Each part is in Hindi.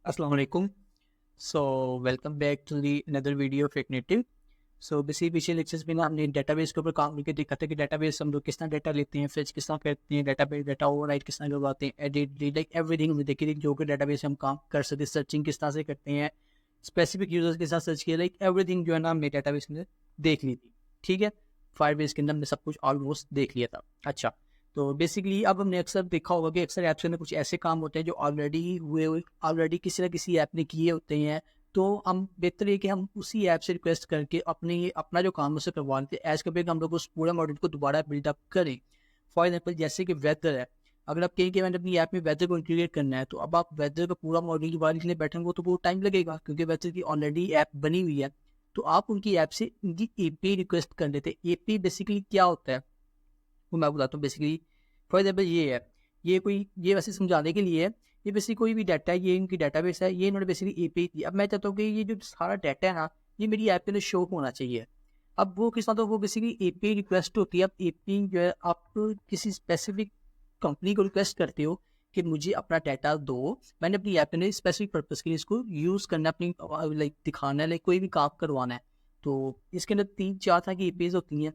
अस्सलाम वालेकुम। So welcome back to the another video of Ignitive. So basically पिछले लेक्चर्स में ना हमने डेटाबेस के ऊपर काम करके देखा था कि डेटाबेस हम लोग किस तरह डेटा लेते हैं, फेच किस तरह करते हैं, डेटाबेस डेटा ओवरराइट किस तरह करवाते हैं, एडिट लाइक एवरीथिंग हमने देखी थी जो कि डेटाबेस हम काम कर सकते, सर्चिंग किस तरह से करते हैं, स्पेसिफिक यूजर्स के साथ सर्च किया, लाइक एवरीथिंग जो है ना हमने डेटाबेस में देख ली थी। ठीक है, फायरबेस के अंदर हमने सब कुछ ऑलमोस्ट देख लिया था। अच्छा, तो बेसिकली अब हमने अक्सर देखा होगा कि अक्सर ऐप्स के अंदर कुछ ऐसे काम होते हैं जो ऑलरेडी किसी ना किसी ऐप ने किए होते हैं। तो हम बेहतर है कि हम उसी ऐप से रिक्वेस्ट करके अपना जो काम है उसे करवा लेते हैं, एज कम्पेयर हम लोग उस पूरा मॉडल को दोबारा बिल्डअप करें। फॉर एग्जाम्पल जैसे कि वेदर है, अगर आप कहीं कि मैंने अपनी ऐप में वेदर को इंटीग्रेट करना है, तो अब आप वेदर का पूरा मॉडल दोबारा लिखने बैठेंगे तो वो टाइम लगेगा, क्योंकि वेदर की ऑलरेडी ऐप बनी हुई है। तो आप उनकी ऐप से उनकी एपीआई रिक्वेस्ट कर लेते हैं। एपीआई बेसिकली क्या होता है वो मैं बताता हूँ। बेसिकली फॉर एग्जाम्पल ये वैसे समझाने के लिए है। ये बेसिकली कोई भी डाटा है, ये इनकी डाटाबेस है, ये इन्होंने बेसिकली एपीआई दी। अब मैं चाहता हूँ कि ये जो सारा डाटा है ना, ये मेरी ऐप के अंदर शो होना चाहिए। अब वो किस तरह, तो वो बेसिकली एपीआई रिक्वेस्ट होती है। अब एपीआई जो है, आप किसी स्पेसिफिक कंपनी को रिक्वेस्ट करते हो कि मुझे अपना डाटा दो, मैंने अपनी ऐप में स्पेसिफिक पर्पज के लिए इसको यूज़ करना है, अपनी लाइक दिखाना है, लाइक कोई भी काम करवाना है। तो इसके अंदर 3-4 तरह की एपीआईज होती हैं।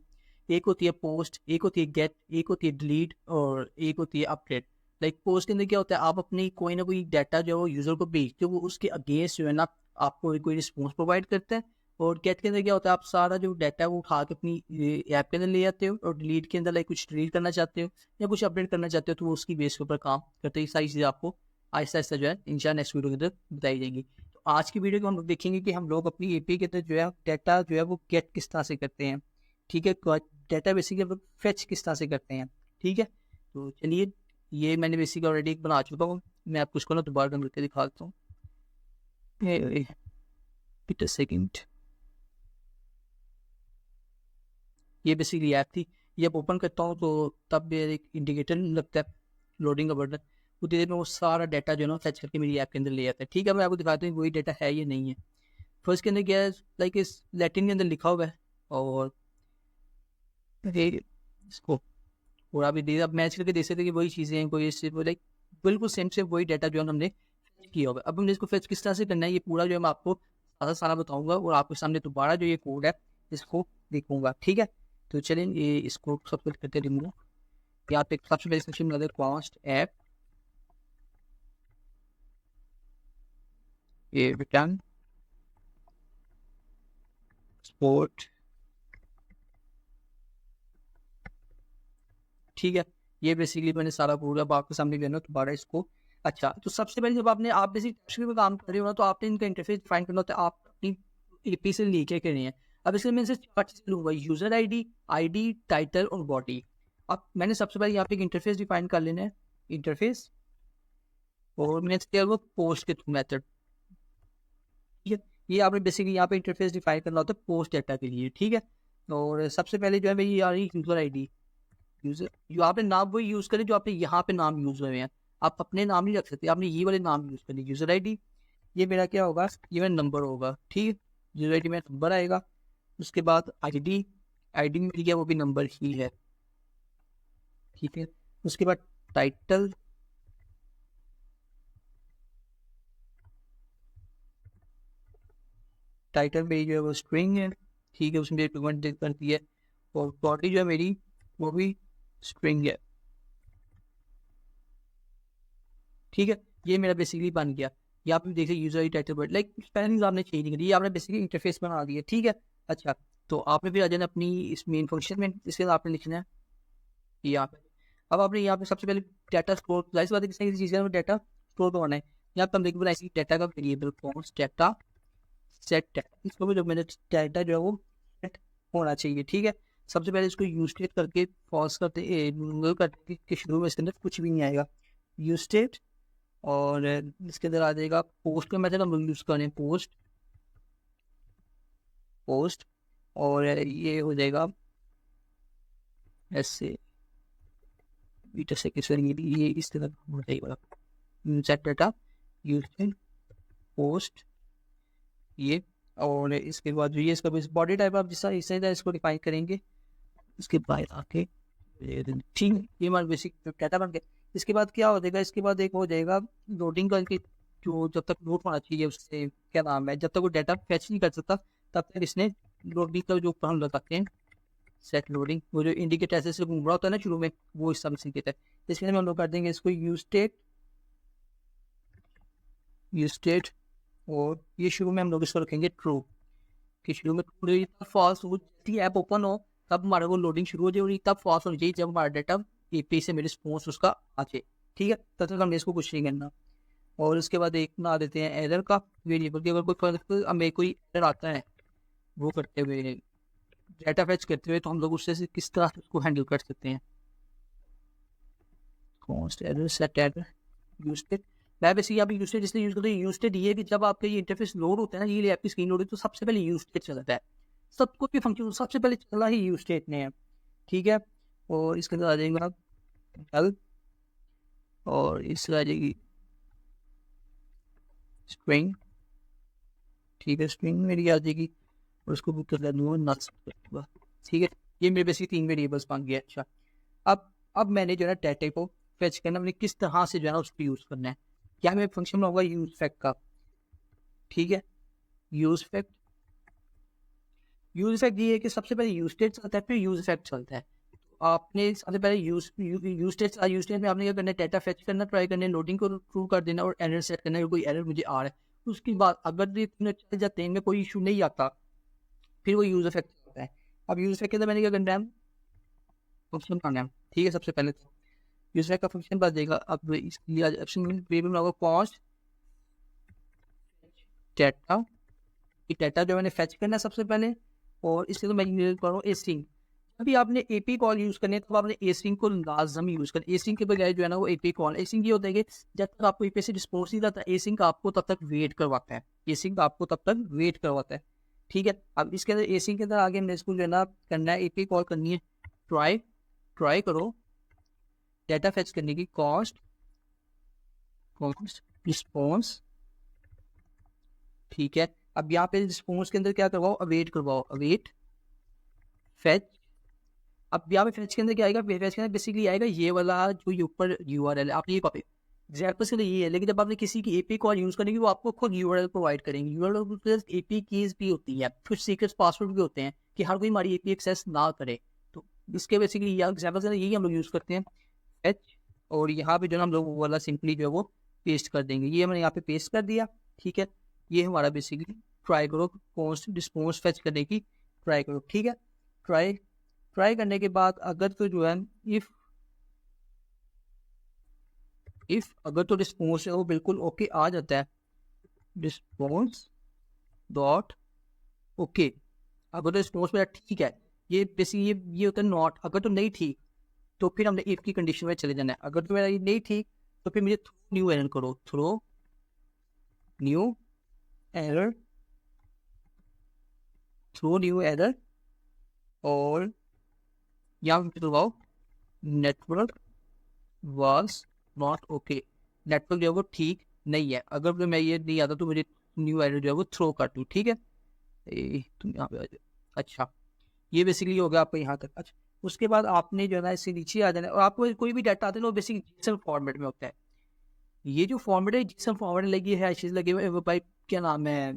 एक होती है पोस्ट, एक होती है गेट, एक होती है डिलीट और एक होती है अपडेट। लाइक पोस्ट के अंदर क्या होता है, आप अपनी कोई ना कोई डाटा जो है वो यूजर को भेजते हो, वो उसके अगेंस्ट जो है ना आपको कोई रिस्पॉन्स प्रोवाइड करता है। और गेट के अंदर क्या होता है, आप सारा जो डाटा है वो उठा के अपनी ऐप के अंदर ले आते हो। और डिलीट के अंदर लाइक कुछ डिलीट करना चाहते हो या कुछ अपडेट करना चाहते हो, तो वो उसकी बेस के ऊपर काम करते हैं। सारी चीज़ें आपको आहिस्ता आहिस्ता जो है इंशाल्लाह नेक्स्ट वीडियो के अंदर बताई जाएंगी। तो आज की वीडियो को हम लोग देखेंगे कि हम लोग अपनी एपीआई के अंदर जो है डाटा जो है वो गेट किस तरह से करते हैं। ठीक है, डाटा बेसिकली हम लोग फेच किस तरह से करते हैं। ठीक है, तो चलिए, ये मैंने बेसिकली ऑलरेडी एक बना चुका हूँ, मैं आपको उसको ना दोबारा रन करके दिखा देता हूँ। वेट अ सेकंड, ये बेसिकली ऐप थी। ये अब ओपन करता हूँ तो तब मेरे एक इंडिकेटर लगता है, लोडिंग का बटन। उतनी देर में वो सारा डाटा जो है ना फेच करके मेरी ऐप के अंदर ले आता है। ठीक है, मैं आपको दिखाता हूँ वही डाटा है या नहीं है। फर्स्ट के अंदर क्या है, लाइक इस लैटिन के अंदर लिखा हुआ है। और इसको पूरा भी दे, अब मैच करके देख सकते कि वही चीज़ें हैं, कोई इससे लाइक बिल्कुल सेम से वही डाटा जो है हमने फेच किया होगा। अब हमने इसको फेच किस तरह से करना है, ये पूरा जो है मैं आपको सारा सारा बताऊंगा और आपके सामने दोबारा जो ये कोड है इसको देखूंगा। ठीक है, तो चलिए ये इसको सबसे करते रिमूव। यहाँ पे सबसे पहले सेक्शन में कॉस्ट ऐप, ये रिटर्न स्पोर्ट। ठीक है, ये बेसिकली मैंने सारा पूरा आपके सामने लेना दोबारा इसको। अच्छा, तो सबसे पहले जब आप बेसिक टेक्स्ट में काम कर रहे हो ना, तो आपने इनका इंटरफेस डिफाइन करना होता है, आप अपनी एपी से लेके करनी है। अब इसलिए मैं इनसे 4 चीज़ें लूँगा, यूजर आईडी, आईडी, टाइटल और बॉडी। अब मैंने सबसे पहले यहाँ पे एक इंटरफेस डिफाइन कर लेना है, इंटरफेस। और मैंने किया वो पोस्ट के थ्रू मेथड। ठीक है, ये आपने बेसिकली यहाँ पे इंटरफेस डिफाइन करना होता है पोस्ट डाटा के लिए। ठीक है, और सबसे पहले जो है मेरी आ रही यूजर आईडी। यूजर जो आपने नाम वही यूज करें जो आपने यहाँ पे नाम यूज हुए हैं। आप अपने नाम नहीं रख सकते, आपने ये वाले नाम यूज करने। यूजर आईडी, ये मेरा क्या होगा, ये मेरा नंबर होगा। ठीक है, यूजर आईडी में नंबर आएगा। उसके बाद आईडी, आईडी में क्या वो भी नंबर ही है। ठीक है, उसके बाद टाइटल, टाइटल में जो है वो स्ट्रिंग है। ठीक है, उसमें पेमेंट करती है। और बॉडी जो है मेरी वो भी स्ट्रिंग है। ठीक है, ये मेरा बेसिकली बन गया। यहाँ पे देखिए user I title word, like spelling आपने चेंज नहीं करी, ये आपने बेसिकली इंटरफेस बना दिया। ठीक है, अच्छा, तो आपने फिर आ जाना अपनी इस मेन फंक्शन में, इसके बाद आपने लिखना है यहाँ पे। अब आपने यहाँ पे सबसे पहले डाटा स्टोर, जाहिर सी बात है किसी चीज़ का डाटा स्टोर करवाना है। यहाँ पे हम देखिए ऐसी डाटा का variable const data set data, इसको भी जो मैंने डाटा जो है वो सेट होना चाहिए। ठीक है, सबसे पहले इसको यूज स्टेट करके पॉज करते करते कि शुरू में इसके अंदर कुछ भी नहीं आएगा। यूज स्टेट, और इसके अंदर आ जाएगा पोस्ट का मेथड हम यूज करें, पोस्ट पोस्ट। और ये हो जाएगा ऐसे बीटा से किस ये इस तरह हो जाएगा सेट डाटा यूज पोस्ट ये। और इसके बाद जो ये इसका बॉडी टाइप आप जिस इस तरह इसको डिफाइन करेंगे। इसके बाद आके ठीक, ये हमारा बेसिक डाटा बन गया। इसके बाद क्या हो जाएगा, इसके बाद एक हो जाएगा लोडिंग का जो जब तक लोड होना चाहिए उससे क्या नाम है, जब तक वो डाटा फैच नहीं कर सकता तब तक इसने लोडिंग का जो ऊपर हम लगाते हैं सेट लोडिंग, वो जो इंडिकेटर ऐसे से घूम रहा होता है ना शुरू में, वो इस सब इंडिकेटर। इसके लिए हम लोग कर देंगे इसको यूज स्टेट, और ये शुरू में हम लोग इसको रखेंगे ट्रू, कि शुरू में ट्रू फॉल्स हो, जैसे ऐप ओपन हो तब हमारे को लोडिंग शुरू हो जाएगी, तब फॉल्स होनी चाहिए जब हमारा डाटा एपीआई से मेरे रिस्पॉन्स उसका आ जाए। ठीक है, तब तक हमने इसको कुछ नहीं करना। और उसके बाद एक बना देते हैं एरर का वेरिएबल, की अगर कोई हमें कोई एरर आता है वो करते हुए, डाटा फैच करते हुए, तो हम लोग उससे किस तरह उसको हैंडल कर सकते हैं। Const error set error used, मैं वैसे यहाँ पे यूस्टेड इसलिए यूज करता हूँ, यूस्टेड ये है कि जब आपका ये इंटरफेस लोड होता है ना, ये आपकी स्क्रीन लोड होती है, तो सबसे पहले यूस्टेड चलता है, सब कुछ भी फंक्शन सबसे पहले चला ही यूस्टेड ने है। ठीक है, और इसके अंदर आ जाएंगे आप हेल्प, और इससे आ जाएगी स्ट्रिंग। ठीक है, स्ट्रिंग मेरी आ जाएगी, और उसको बुक कर दूंगा नट्स। ठीक है, ये मेरे बेसिक 3 वेरिएबल्स बन गया। अच्छा, अब मैंने जो है ना डाटा को फेच करना, मैंने किस तरह से जो है ना उसको यूज़ करना है, क्या मेरे फंक्शन में होगा यूज फैक्ट का। ठीक है, यूज फैक्ट ये है कि सबसे पहले यूज स्टेट चलता है, फिर यूज फैक्ट चलता है। आपने सबसे पहले यूज स्टेट में आपने क्या करना है, डाटा फेच करना, ट्राई करना है, लोडिंग को ट्रू कर देना, और एरर सेट करना है, कोई एरर मुझे आ रहा है। उसके बाद अगर ये तीनों चल जाते हैं, इनमें कोई इशू नहीं आता, फिर वो यूज इफेक्ट होता है। अब यूज इफेक्ट के अंदर मैंने क्या करना है, फंक्शन बनाना है। ठीक है, सबसे पहले तो यूज इफेक्ट का फंक्शन बन जाएगा। अब इसलिए ऑप्शन वेरिएबल में होगा कॉस्ट डाटा, डाटा जो मैंने फेच करना है सबसे पहले, और इसलिए तो मैं यूज कर रहा हूँ ए स्ट्रिंग। अभी आपने एपी कॉल यूज करने तो आपने ए स्ट्रिंग को लाजमी यूज करना। ए स्ट्रिंग के बजाय जो है ना वो एपी कॉल, ए स्ट्रिंग ये होता है कि जब तक आपको एपी से रिस्पॉन्स नहीं आता, ए स्ट्रिंग आपको तब तक वेट करवाता है, ए स्ट्रिंग आपको तब तक वेट करवाता है। ठीक है, अब इसके अंदर ए स्ट्रिंग के अंदर आगे हमने इसको जो है ना करना है, एपी कॉल करनी है, ट्राई करो डाटा फेच करने की, कॉस्ट रिस्पॉन्स। ठीक है, अब यहाँ पे रिस्पॉन्स के अंदर क्या करवाओ, अवेट करवाओ, अवेट फेच। अब यहाँ पे फेच के अंदर क्या आएगा, फेच के अंदर बेसिकली आएगा ये वाला जो ये ऊपर यूआरएल है, आपने ये कॉपी एग्जाम्पल के लिए ये है। लेकिन जब आपने किसी की एपी कॉल यूज करेंगे, वो आपको खुद यूआरएल प्रोवाइड करेंगे। यूआरएल एपी कीज भी होती है, कुछ सीक्रेट पासवर्ड भी होते हैं कि हर कोई हमारी एपी एक्सेस ना करे। तो इसके बेसिकली एग्जाम्पल से यही हम लोग यूज करते हैं फेच, और यहाँ पे जो है हम लोग वो वाला सिंपली जो है वो पेस्ट कर देंगे। ये हमने यहाँ पे पेस्ट कर दिया। ठीक है, ये हमारा बेसिकली ट्राई करो कॉन्स्ट रिस्पॉन्स फेच करने की ट्राई करो। ठीक है, ट्राई करने के बाद अगर तो जो है इफ अगर तो रिस्पॉन्स है वो बिल्कुल ओके आ जाता है, रिस्पॉन्स डॉट ओके, अगर तो रिस्पॉन्स मेरा ठीक है, ये बेसिकली ये होता है नॉट। अगर तो नहीं ठीक तो फिर हमने इफ की कंडीशन में चले जाना है। अगर तो मेरा ये नहीं ठीक तो फिर मुझे थ्रो न्यू एरर करो, थ्रो न्यू एरर, और यहाँ पे करवाओ network was not okay, network जो है वो ठीक नहीं है। अगर मैं ये नहीं आता तो मुझे न्यू एरर जो है वो थ्रो कर दूँ। ठीक है, तुम यहाँ पे आ जाओ। अच्छा, ये बेसिकली हो गया आपको यहाँ तक। अच्छा, उसके बाद आपने जो है ना इससे नीचे आ जाना है, और आपको कोई भी डाटा आता है ना वो बेसिकली जीएसएम फॉर्मेट में होता है। ये जो फॉर्मेट है जीएसएम फॉर्मेट लगी है, चीज़ लगे हुए वो भाई क्या नाम है,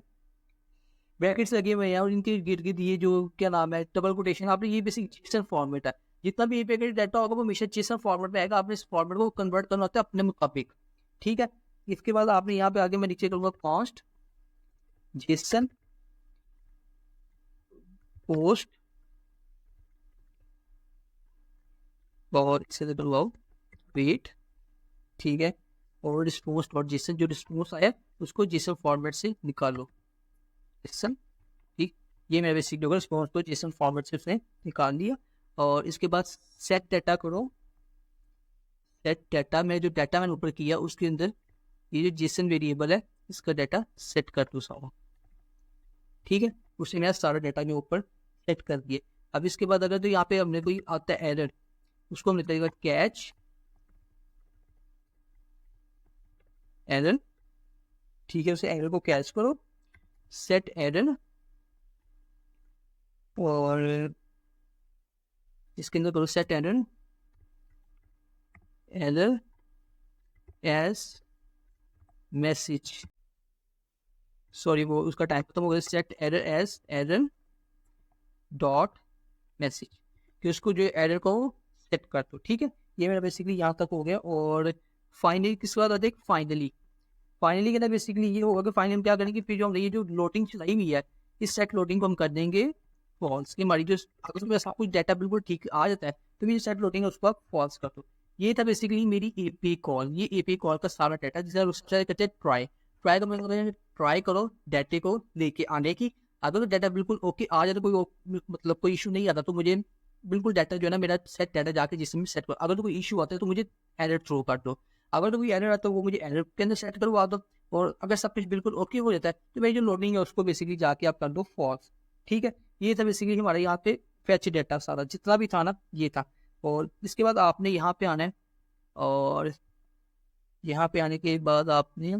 ब्रैकेट्स लगे हुए हैं, और इनके गिर्द गिर्द ये जो क्या नाम है डबल कोटेशन, आपने ये बेसिक जीएसएम फॉर्मेट है। जितना भी एपीआई डाटा होगा वो हमेशा जीएसएम फॉर्मेट में आएगा, आपने इस फॉर्मेट को कन्वर्ट करना होता है अपने मुताबिक। ठीक है, इसके बाद आपने यहाँ पे आगे मैं नीचे करूँगा कॉन्स्ट जेसन पोस्ट, और इससे करवाओ वेट। ठीक है, और रिस्पॉन्स डॉट जेसन, जो रिस्पॉन्स आया उसको जेसन फॉर्मेट से निकालो, जेसन। ठीक, ये मेरा बेसिक होगा, रिस्पॉन्स को जेसन फॉर्मेट से उसने निकाल लिया। और इसके बाद सेट डाटा करो, सेट डाटा में जो डाटा मैंने ऊपर किया उसके अंदर ये जो जेसन वेरिएबल है इसका डाटा सेट कर दो सारा। ठीक है, उससे मेरा सारा डाटा के ऊपर सेट कर दिए। अब इसके बाद अगर तो यहाँ पे हमने कोई आता है एरर, उसको हमने करेगा कैच एरर। ठीक है, उसे एरर को कैच करो, सेट एरर, और इसके अंदर करो set error error as message, sorry वो उसका टाइम खत्म हो गया, set error as error dot message, कि उसको जो एरर को सेट कर दो। ठीक है, ये मेरा बेसिकली यहाँ तक हो गया। और फाइनली किसके बाद आते हैं, फाइनली के अंदर बेसिकली ये होगा कि फाइनली हम क्या करेंगे, फिर जो हम ये जो लोडिंग चलाई हुई है इस सेट लोडिंग को हम कर देंगे फॉल्स, की हमारी जो अगर मेरा सब कुछ डाटा बिल्कुल ठीक आ जाता है तो ये सेट लोडिंग है उसको आप फॉल्स कर दो। ये था बेसिकली मेरी एपी कॉल, ये एपी कॉल का सारा डाटा जिसे उससे कहते हैं ट्राई। ट्राई का मतलब ट्राई करो डाटे को लेके आने की, अगर तो डाटा बिल्कुल ओके आ जाए तो कोई मतलब कोई इशू नहीं आता तो मुझे बिल्कुल डाटा जो है ना मेरा सेट डाटा जाके जिसमें सेट करो, अगर तो कोई इशू आता है तो मुझे एरर थ्रो कर दो, अगर तो कोई एरर आता है वो मुझे एरर के अंदर सेट करवा दो, और अगर सब कुछ बिल्कुल ओके हो जाता है तो मेरी जो लोडिंग है उसको बेसिकली जाके आप कर दो फॉल्स। ठीक है, ये था बेसिकली हमारे यहाँ पे फैच डाटा सारा जितना भी था ना ये था। और इसके बाद आपने यहाँ पे आना है, और यहाँ पे आने के बाद आपने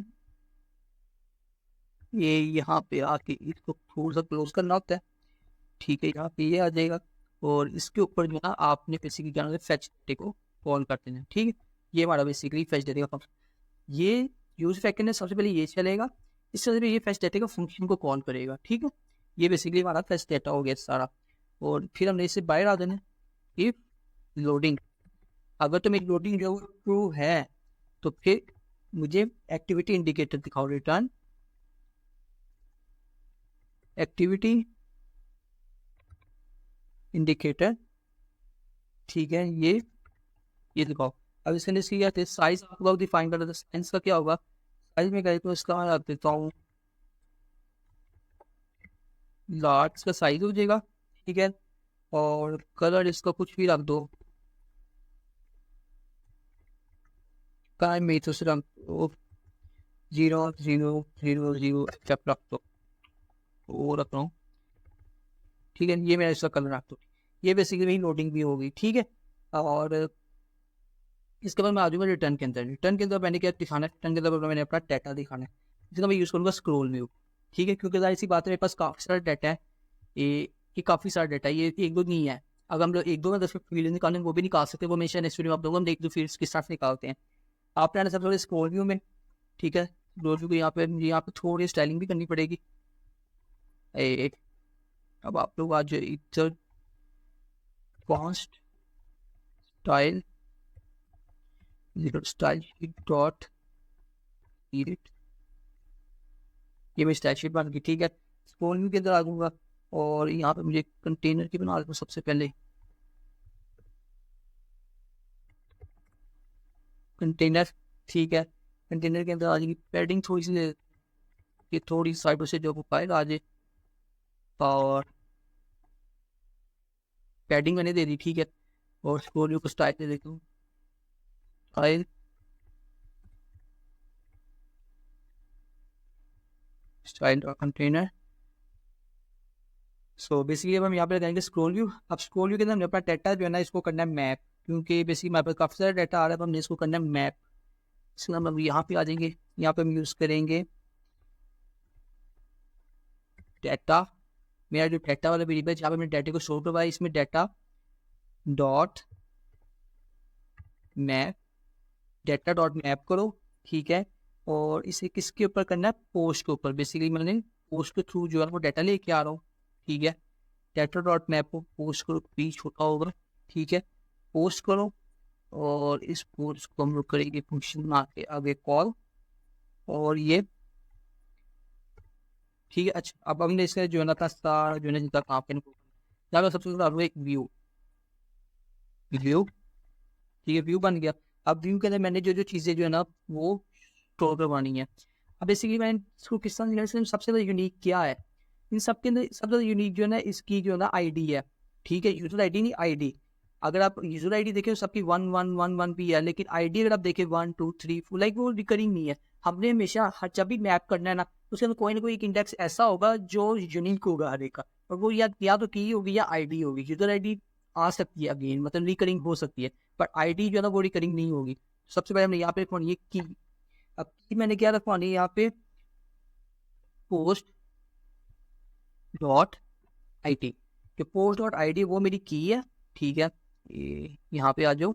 ये यहाँ पे आके इसको थोड़ा सा क्लोज करना होता है। ठीक है, यहाँ पे ये आ जाएगा, और इसके ऊपर जो है ना आपने बेसिकली क्या है फैच डाटे को कॉल कर देना। ठीक है, ये हमारा बेसिकली फैच डाटे का फंक्शन, ये यूज फैक्टर ने सबसे पहले ये चलेगा, इससे पहले ये फैच डाटा का फंक्शन को कॉल करेगा। ठीक है, ये बेसिकली हमारा फैच डाटा हो गया सारा। और फिर हमने इससे बाहर आ देना इफ लोडिंग, अगर तो मेरी लोडिंग जो है ट्रू है तो फिर मुझे एक्टिविटी इंडिकेटर दिखाओ, रिटर्न एक्टिविटी इंडिकेटर। ठीक है, ये दिखाओ। अब इसके अंदर इसकी क्या है साइज आपको डिफाइन कर देता है, साइज का क्या होगा, साइज में कहे तो इसका रख देता हूँ लार्ज का साइज हो जाएगा। ठीक है, और कलर इसका कुछ भी रख दो, टाइम में तो सिर्फ दो 0 0 0 0 एक्सेप्ट रख दो, वो रख रहा हूँ। ठीक है, ये मेरा इसका कलर रख दो, ये बेसिकली लोडिंग भी होगी। ठीक है, और इसके बाद मैं आ जाऊँगा रिटर्न के अंदर। रिटर्न के अंदर मैंने क्या दिखाना है, रिटर्न के अंदर मैंने अपना डाटा दिखाना है, जिसका मैं यूज़ करूँगा स्क्रॉल व्यू। ठीक है, क्योंकि जाहिर सी बात है मेरे पास काफ़ी सारा डाटा है, ये काफ़ी सारा डाटा है, ये एक दो नहीं है। अगर हम लोग एक दो में 10 फील्ड निकालें वो भी निकाल सकते हैं, वो हमेशा नेक्स्ट वीडियो में आप लोग हम एक दो फील्ड्स के साथ निकालते हैं। आपने आना सबसे पहले स्क्रॉल व्यू में। ठीक है, स्क्रॉल व्यू को यहाँ पे थोड़ी स्टाइलिंग भी करनी पड़ेगी। अब आप लोग आज इधर fast style style sheet dot edit, ये मेरी स्टाइल शीट बन गई। ठीक है, स्क्रॉल व्यू के अंदर आ जाऊँगा, और यहाँ पे मुझे कंटेनर की बना दूँ सबसे पहले, कंटेनर। ठीक है, कंटेनर के अंदर आ जाएगी पैडिंग थोड़ी सी, ये थोड़ी साइडों से जो फाइल आ जाए, और पैडिंग मैंने दे दी। ठीक है, और स्क्रॉल व्यू को स्टाइल दे देता हूँ, style style container. So basically अब हम यहाँ पे लगाएंगे स्क्रॉल व्यू। अब स्क्रॉल व्यू के अंदर हमने अपना डाटा जो है ना इसको करना है मैप, क्योंकि बेसिकली हमारे पास काफ़ी सारा डाटा आ रहा है, हमने इसको करना है मैप। इसलिए हम यहाँ पे आ जाएंगे, यहाँ पे हम यूज़ करेंगे डाटा, मेरा जो डाटा वाला वेरिएबल जहाँ पे मैंने डाटा को स्टोर करवाया, इसमें data dot map, data dot map करो। ठीक है, और इसे किसके ऊपर करना है, पोस्ट के ऊपर। बेसिकली मैंने पोस्ट के थ्रू जो है वो डाटा लेके आ रहा हूँ। ठीक है, डाटा डॉट मैप को पोस्ट करो, पी छोटा होगा। ठीक है, पोस्ट करो, और इस पोस्ट को हम लोग करेंगे फंक्शन बना के आगे कॉल, और ये ठीक है। अच्छा, अब हमने इसका जो है ना सारा जो है ना जितना काम करने को यहाँ पे सबसे पहले एक व्यू, ठीक है, व्यू बन गया। अब व्यू के अंदर मैंने जो जो चीज़ें जो है ना वो स्टोर करवानी है। अब बेसिकली मैंने इसको किस तरह से सबसे ज़्यादा यूनिक क्या है, इन सब के अंदर सबसे ज़्यादा यूनिक जो है ना इसकी जो है ना आईडी है। ठीक है, यूजर आईडी नहीं आईडी, अगर आप यूजर आईडी देखें तो सबकी 1 1 1 1 भी है, लेकिन आईडी अगर आप देखें 1 2 3 4 लाइक वो रिकरिंग नहीं है। हमने हमेशा हर जब भी मैप करना है ना उसके अंदर कोई ना कोई एक इंडेक्स ऐसा होगा जो यूनिक होगा हर एक का, और वो या तो की होगी या आईडी होगी। यूजर आईडी आ सकती है अगेन, मतलब रिकरिंग हो सकती है, बट आईडी जो है ना वो रिकरिंग नहीं होगी। सबसे पहले हमने यहाँ पे रखवानी है की। अब की मैंने क्या रखवानी है यहाँ पे, पोस्ट डॉट आई टी, जो पोस्ट डॉट आई डी वो मेरी की है। ठीक है, यहाँ पे आ जाओ,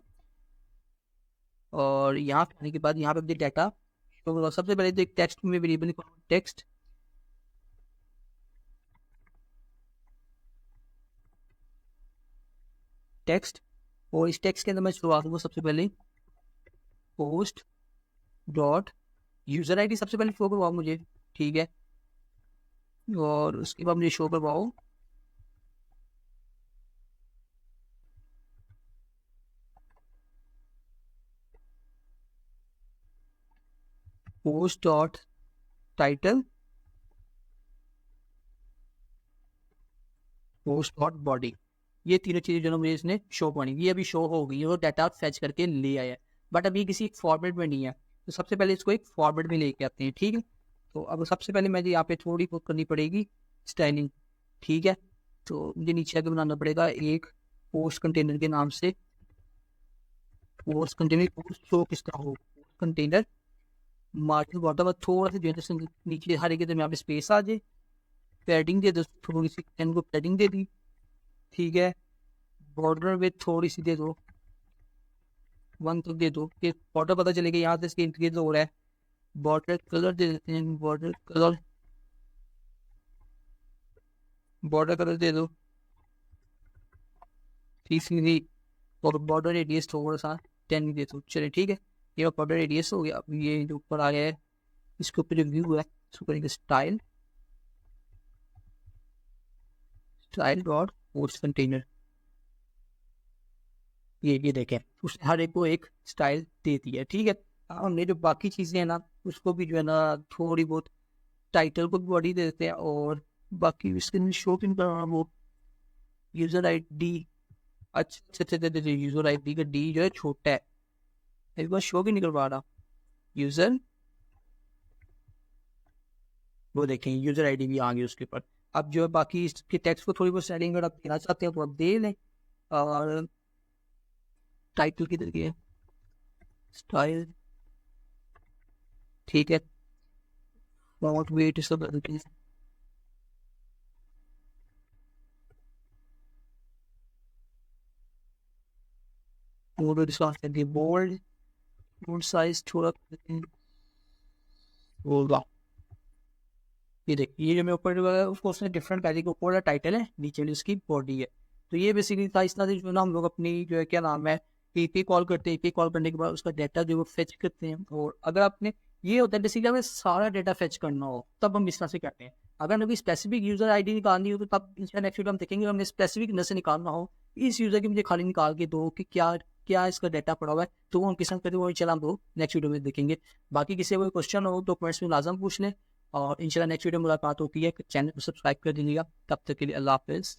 और यहाँ पे आने के बाद यहाँ पे मुझे डाटा तो सबसे पहले तो एक टेक्स्ट में वेरिएबल टेक्स्ट टेक्स्ट और इस टेक्स्ट के अंदर मैं शुरुआत करूँगा सबसे पहले पोस्ट डॉट यूजर आईडी सबसे पहले शो करवाओ मुझे, ठीक है, और उसके बाद मुझे शो करवाओ post dot title post dot body. ये तीनों चीजें जो मुझे इसने शो करनी, ये अभी शो हो गई है और डाटा फेच करके ले आया है, बट अभी किसी एक फॉर्मेट में नहीं है, तो सबसे पहले इसको एक फॉर्मेट में लेके आते हैं, ठीक है। तो अब सबसे पहले मुझे यहाँ पे थोड़ी बहुत करनी पड़ेगी स्टाइलिंग, ठीक है। तो मुझे नीचे आके बनाना पड़ेगा एक पोस्ट कंटेनर के नाम से, पोस्ट कंटेनर पोस्ट शो किस तरह हो, कंटेनर मार्जिन बॉटम थोड़ा सा जो है नीचे हर एक यहाँ पे स्पेस आ जाए, पैडिंग दे दो थोड़ी सी, पेन को पैडिंग दे दी, ठीक है। बॉर्डर विथ थोड़ी सी दे दो 1 तक दे दो कि बॉर्डर पता चलेगा यहाँ से इसके इंक्रीज हो रहा है। बॉर्डर कलर दे देते हैं, बॉर्डर कलर दे दो 3 और बॉर्डर रेडियस थोड़ा सा 10 दे दो, चलिए ठीक है। ये बॉर्डर रेडियस हो गया। अब ये जो ऊपर आ गया है इसके ऊपर जो व्यू है इसको करेंगे स्टाइल डॉट पोस्ट कंटेनर, ये देखें उसने हर एक को एक स्टाइल दे दी है, ठीक है। हमने जो बाकी चीज़ें हैं ना उसको भी जो है ना थोड़ी बहुत टाइटल को भी बॉडी दे देते हैं, और बाकी इसके शो किन करना वो यूज़र आईडी, अच्छा यूज़र आईडी का डी जो है छोटा है, एक बार शो भी नहीं करवा रहा यूज़र, वो देखें यूज़र आईडी भी आ गई उसके ऊपर। अब जो है बाकी इसके टेक्स्ट को थोड़ी बहुत सेटिंग अगर आप देना चाहते हैं तो आप दे लें, और टाइटल किधर गया स्टाइल, ठीक है। फॉन्ट वेट सब बदलते हैं, बोल्ड साइज थोड़ा होगा। ये देखिए ये जो मेरे ऊपर उसको उसने डिफरेंट पहले के ऊपर टाइटल है, नीचे वाली उसकी बॉडी है। तो ये बेसिकली था, इस तरह से जो ना हम लोग अपनी जो है क्या नाम है एपी कॉल करते हैं, एपी कॉल करने के बाद उसका डाटा जो है फेच करते हैं। और अगर आपने ये होता है बेसिकली हमें सारा डाटा फेच करना हो तब हम इस तरह से करते हैं। अगर हमें स्पेसिफिक यूजर आईडी निकालनी हो तो तब नेक्स्ट वीडियो हम देखेंगे, हमने स्पेसिफिक न से निकालना हो इस यूजर की मुझे खाली निकाल के दो कि क्या क्या इसका डाटा पड़ा हुआ है, तो वो हम किस तरह करते वो चला हम लोग नेक्स्ट वीडियो में देखेंगे। बाकी किसी कोई क्वेश्चन हो तो कमेंट्स में लाजम पूछ लें, और इंशाल्लाह नेक्स्ट वीडियो मुलाकात होती है। चैनल को सब्सक्राइब कर दीजिएगा। तब तक के लिए अल्लाह हाफिज़।